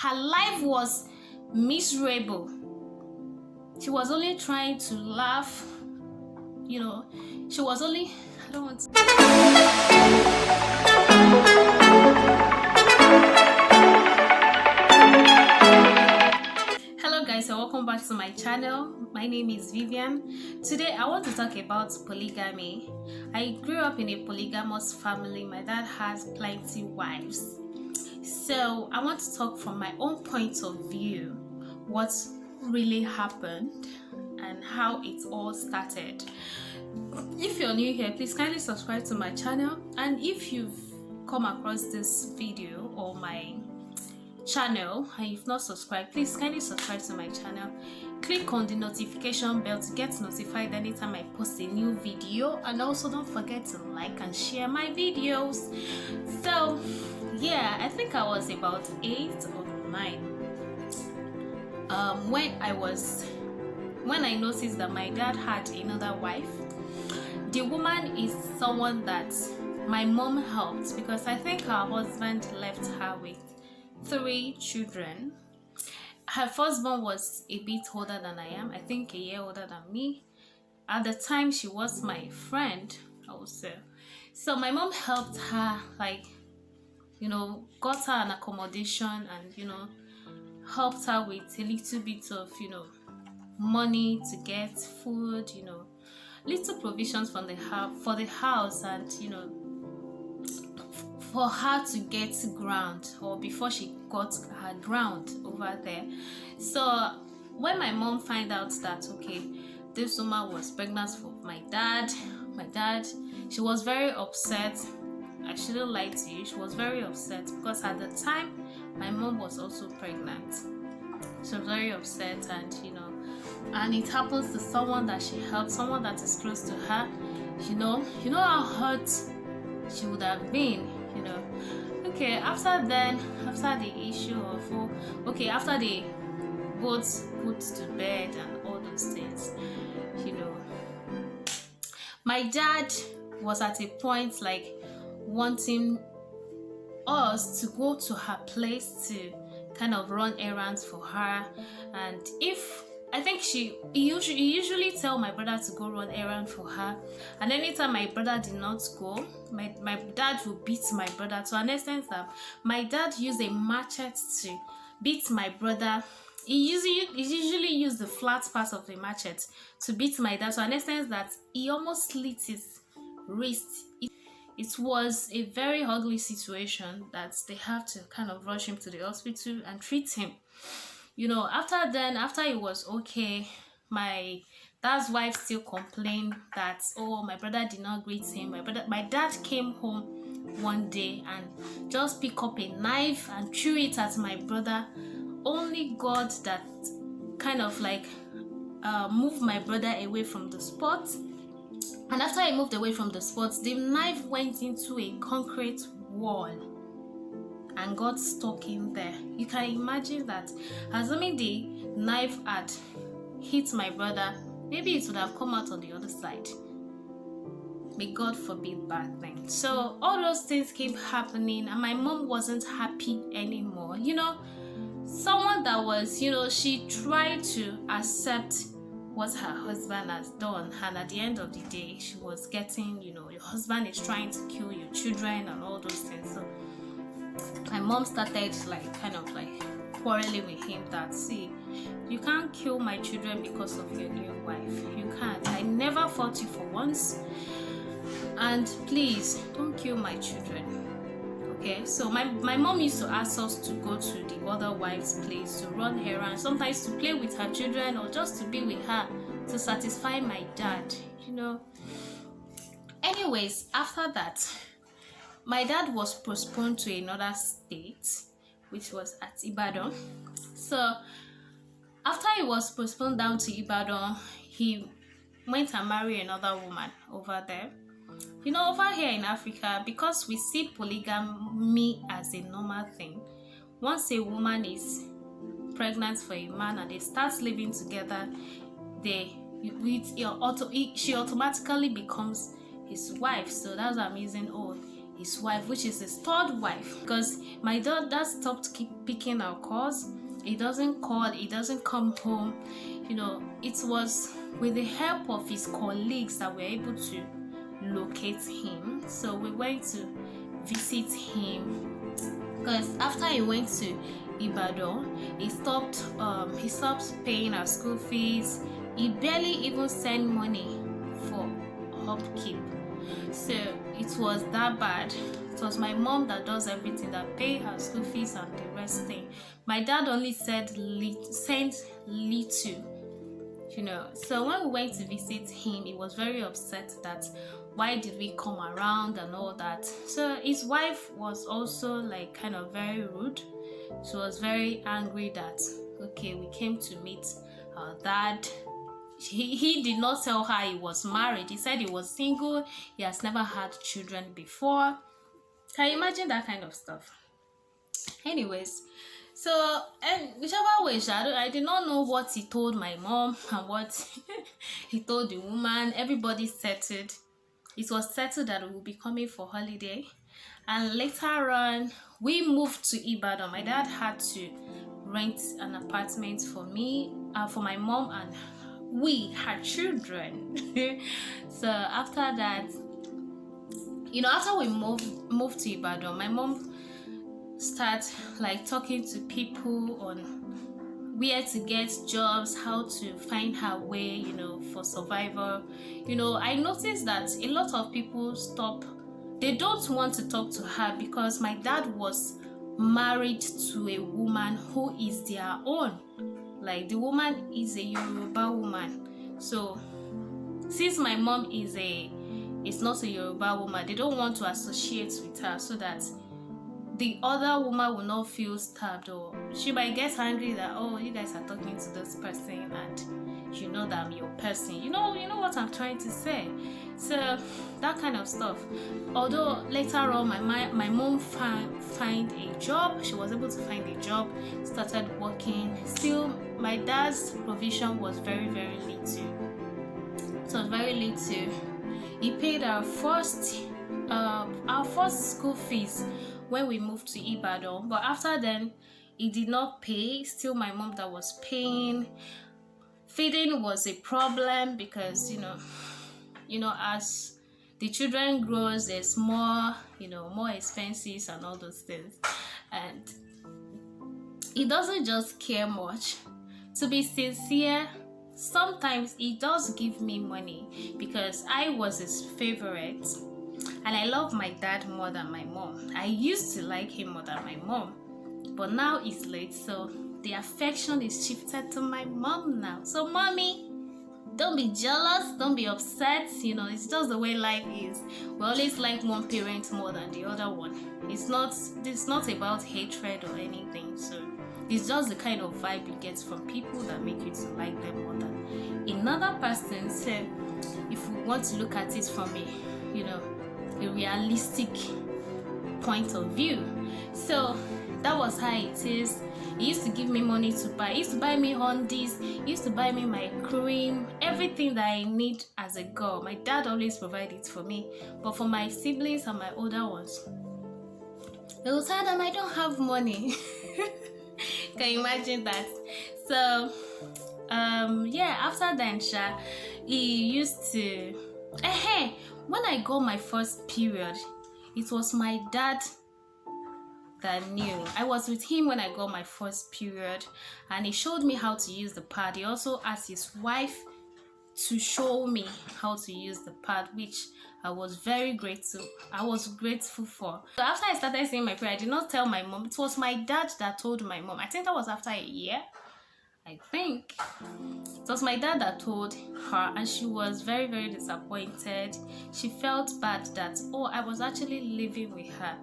Her life was miserable. She was only trying to laugh, she was only, I don't want to. Hello guys, and welcome back to my channel. My name is Vivian. Today I want to talk about polygamy. I grew up in a polygamous family. My dad has plenty wives. So I want to talk from my own point of view what really happened and how it all started. If you're new here, please kindly subscribe to my channel, and if you've come across this video or my channel and you've not subscribed, please kindly subscribe to my channel. Click on the notification bell to get notified anytime I post a new video, and also don't forget to like and share my videos. So yeah, I think I was about 8 or 9 when I noticed that my dad had another wife. The woman is someone that my mom helped, because I think her husband left her with 3 children. Her firstborn was a bit older than I am, I think a year older than me. At the time, she was my friend also. So my mom helped her, got her an accommodation and, helped her with a little bit of, money to get food, little provisions from for the house, and, for her to get ground, or before she got her ground over there. So when my mom found out that, okay, this woman was pregnant for my dad, she was very upset. I shouldn't lie to you, she was very upset, because at the time my mom was also pregnant. She was very upset, and and it happens to someone that she helped, someone that is close to her. You know how hurt she would have been. Okay, after the issue of after they both put to bed and all those things, my dad was at a point like wanting us to go to her place to kind of run errands for her. And I think he usually tell my brother to go run errand for her, and anytime my brother did not go, my dad would beat my brother, to an extent that my dad used a machete to beat my brother. He usually used the flat part of the machete to beat my dad, to an extent that he almost slit his wrist. It was a very ugly situation that they have to kind of rush him to the hospital and treat him. After it was okay, my dad's wife still complained that, oh, my brother did not greet him. My dad came home one day and just picked up a knife and threw it at my brother. Only God that kind of moved my brother away from the spot. And after he moved away from the spot, the knife went into a concrete wall and got stuck in there. You can imagine that, assuming the knife had hit my brother, maybe it would have come out on the other side. May God forbid bad things. So all those things keep happening, and my mom wasn't happy anymore. Someone that was, she tried to accept what her husband has done, and at the end of the day, she was getting, your husband is trying to kill your children and all those things. So my mom started quarreling with him that, see, you can't kill my children because of your new wife. You can't. I never fought you for once, and please don't kill my children. Okay, so my mom used to ask us to go to the other wife's place to run errands, sometimes to play with her children or just to be with her to satisfy my dad. Anyways, after that, my dad was postponed to another state, which was at Ibadan. So after he was postponed down to Ibadan, he went and married another woman over there. Over here in Africa, because we see polygamy as a normal thing, once a woman is pregnant for a man and they start living together, she automatically becomes his wife. So that's amazing. Oh, his wife, which is his third wife, because my dad stopped picking our calls. He doesn't call, he doesn't come home. It was with the help of his colleagues that we were able to locate him. So we went to visit him, because after he went to Ibadan, he stopped paying our school fees. He barely even sent money for upkeep. So it was that bad. It was my mom that does everything, that pay her school fees and the rest thing. My dad only sent little. So when we went to visit him, he was very upset that why did we come around and all that. So his wife was also like kind of very rude. She was very angry that okay, we came to meet our dad. He did not tell her he was married. He said he was single. He has never had children before. Can you imagine that kind of stuff? Anyways, so, and whichever way, I did not know what he told my mom and what he told the woman. Everybody settled. It was settled that we would be coming for holiday. And later on, we moved to Ibadan. My dad had to rent an apartment for me, for my mom, and we had children. So after that, after we moved to Ibadan, my mom started like talking to people on where to get jobs, how to find her way, for survival. I noticed that a lot of people they don't want to talk to her, because my dad was married to a woman who is their own. Like, the woman is a Yoruba woman. So since my mom is not a Yoruba woman, they don't want to associate with her, so that the other woman will not feel stabbed, or she might get angry that, oh, you guys are talking to this person and you know that I'm your person. You know what I'm trying to say. So that kind of stuff. Although later on my mom find a job. She was able to find a job, started working. Still, my dad's provision was very, very little. It was very little. He paid our first school fees when we moved to Ibadan, but after then he did not pay. Still, my mom that was paying. Feeding was a problem, because as the children grows, there's more more expenses and all those things, and he doesn't just care much. To be sincere, sometimes he does give me money, because I was his favorite. And I love my dad more than my mom. I used to like him more than my mom. But now it's late, so the affection is shifted to my mom now. So, mommy, don't be jealous, don't be upset. It's just the way life is. We always like one parent more than the other one. It's not about hatred or anything. So it's just the kind of vibe you get from people that make you to like them more than another person. So if we want to look at it from a realistic point of view. So that was how it is. He used to give me money to buy. He used to buy me undies. He used to buy me my cream, everything that I need as a girl. My dad always provided it for me. But for my siblings and my older ones, they will tell them I don't have money. Can you imagine that? So after that, he used to when I got my first period, it was my dad that knew. I was with him when I got my first period, and he showed me how to use the pad. He also asked his wife to show me how to use the pad, which I was very grateful. I was grateful for. So after I started seeing my period, I did not tell my mom. It was my dad that told my mom. I think that was after a year. I think it was my dad that told her, and she was very, very disappointed. She felt bad that, oh, I was actually living with her,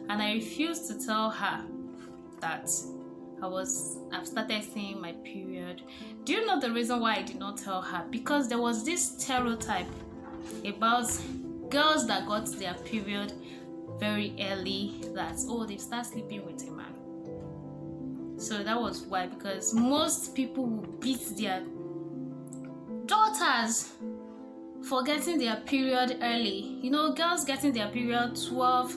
and I refused to tell her that I've started seeing my period. Do you know the reason why I did not tell her? Because there was this stereotype about girls that got their period very early, that, oh, they start sleeping with a man. So that was why, because most people will beat their daughters for getting their period early. You know, girls getting their period 12,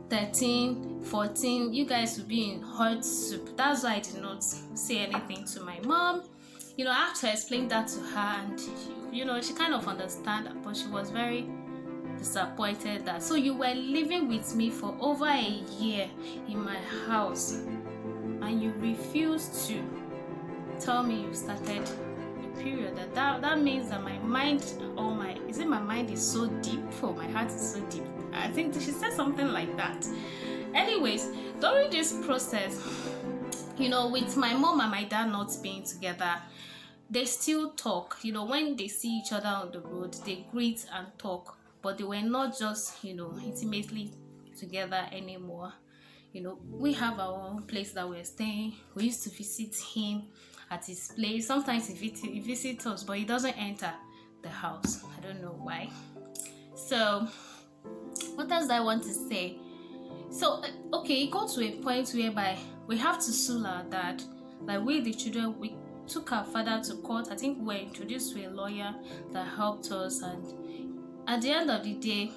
13, 14, you guys will be in hot soup. That's why I did not say anything to my mom. You know, I have to explain that to her, and you know, she kind of understand, but she was very disappointed that, so you were living with me for over a year in my house and you refused to tell me you started your period. That means that my mind, or my mind is so deep, or my heart is so deep. I think she said something like that. Anyways, during this process, you know, with my mom and my dad not being together, they still talk. You know, when they see each other on the road, they greet and talk, but they were not just, you know, intimately together anymore. You know, we have our own place that we're staying. We used to visit him at his place. Sometimes he visits us, but he doesn't enter the house. I don't know why. So what else do I want to say? So okay, it got to a point whereby we have to sue our dad. Like, we the children, we took our father to court. I think we were introduced to a lawyer that helped us, and at the end of the day,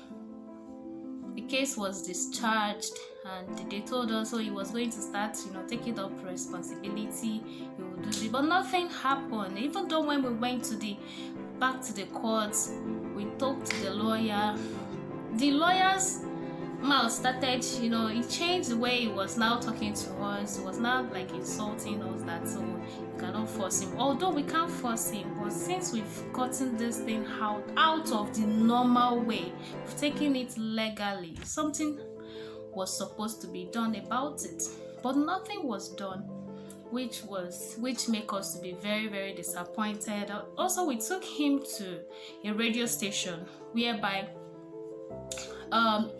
the case was discharged, and they told us, so he was going to start, you know, taking up responsibility. He would do this, but nothing happened. Even though when we went back to the courts, we talked to the lawyer. The lawyer's mouth started, you know, it changed the way he was now talking to us. He was now like insulting us, that so you cannot force him. Although we can't force him, but since we've gotten this thing out of the normal way, we've taken it legally, something was supposed to be done about it, but nothing was done, which made us to be very, very disappointed. Also, we took him to a radio station whereby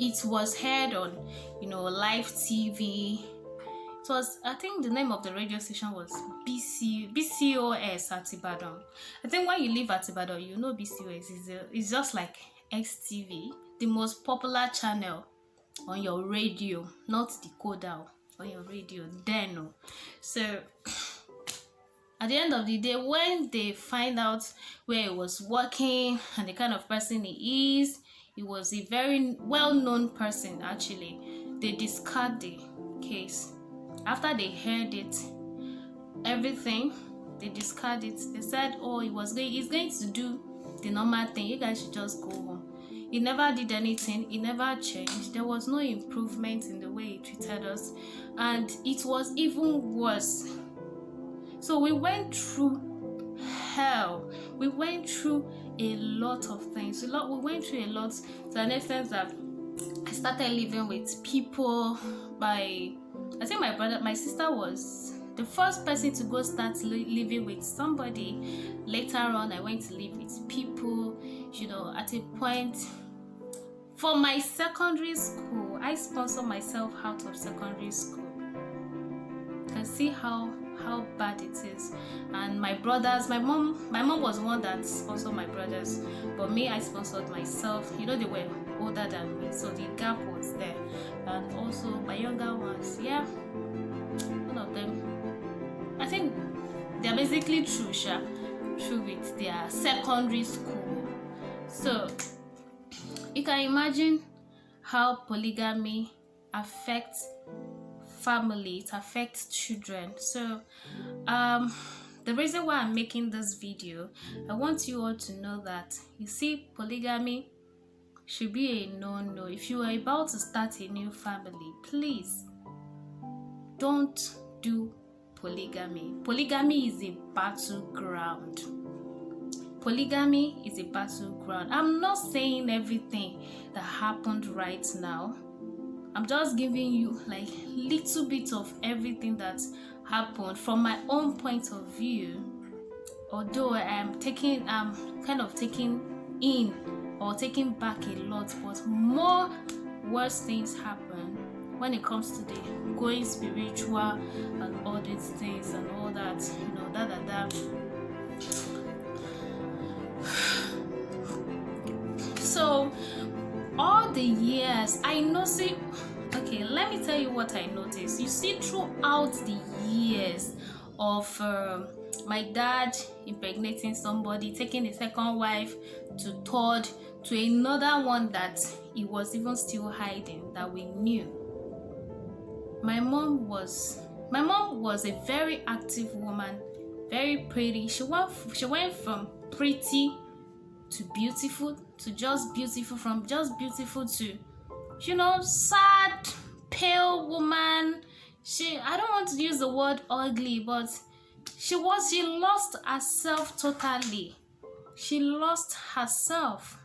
it was heard on, you know, live TV. It was, I think the name of the radio station was BCOS at Ibadan. I think when you live at Ibadan, you know BCOS is just like XTV, the most popular channel on your radio, not decoder, on your radio then. So at the end of the day, when they find out where he was working and the kind of person he is, he was a very well-known person actually, they discard the case. After they heard it, everything, they discard it. They said, oh, he's going to do the normal thing, you guys should just go home. He never did anything, he never changed. There was no improvement in the way he treated us, and it was even worse. So we went through hell. We went through a lot of things. We went through a lot, to an extent that I started living with people. I think my sister was the first person to go start living with somebody. Later on, I went to live with people. You know, at a point, for my secondary school, I sponsored myself out of secondary school. You can see how bad it is. And my brothers, my mom was the one that sponsored my brothers, but me, I sponsored myself. You know, they were older than me, so the gap was there. And also my younger ones, yeah, one of them, I think they're basically through with their secondary school. So you can imagine how polygamy affects family, it affects children. So the reason why I'm making this video, I want you all to know that, you see, polygamy should be a no-no. If you are about to start a new family, please don't do polygamy. Polygamy is a battleground. Polygamy is a battleground. I'm not saying everything that happened right now. I'm just giving you like little bit of everything that happened from my own point of view. Although I'm kind of taking in or taking back a lot, but more worse things happen when it comes to the going spiritual and all these things and all that, you know, that. So all the years I know, see, okay, let me tell you what I noticed. You see, throughout the years, of my dad impregnating somebody, taking a second wife, to third, to another one that he was even still hiding that we knew. My mom was a very active woman, very pretty. She went from pretty to beautiful, to just beautiful, from just beautiful to, sad, pale woman. I don't want to use the word ugly, but she lost herself totally. She lost herself.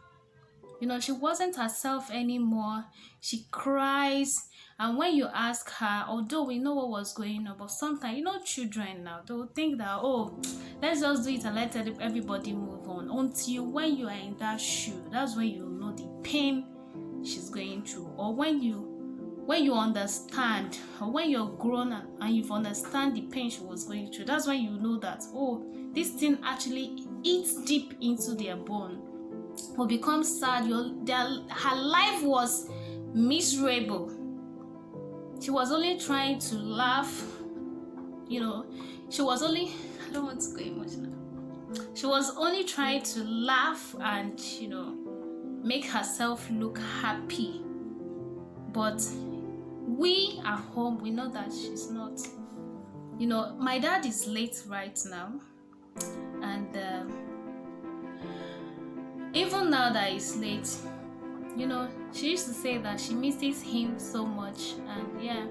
She wasn't herself anymore. She cries. And when you ask her, although we know what was going on, but sometimes, children now, they will think that, oh, let's just do it and let everybody move on. Until when you are in that shoe, that's when you know the pain she's going through. Or when you understand, or when you're grown and you've understand the pain she was going through, that's when you know that, oh, this thing actually eats deep into their bone. Will become sad. Her life was miserable. She was only trying to laugh. She was only, I don't want to go emotional. She was only trying to laugh and, make herself look happy. But we at home, we know that she's not. My dad is late right now. And even now that he's late, she used to say that she misses him so much. And yeah,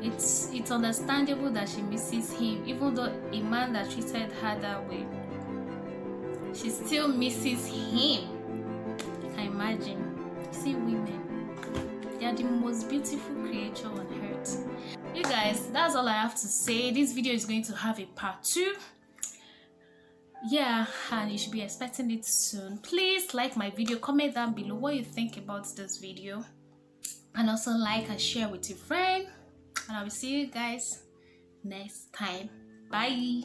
it's understandable that she misses him. Even though a man that treated her that way, she still misses him. You can imagine. See, women, they are the most beautiful creature on earth. You guys, that's all I have to say. This video is going to have a part 2. Yeah, and you should be expecting it soon. Please like my video, comment down below what you think about this video, and also like and share with your friend. And I will see you guys next time. Bye.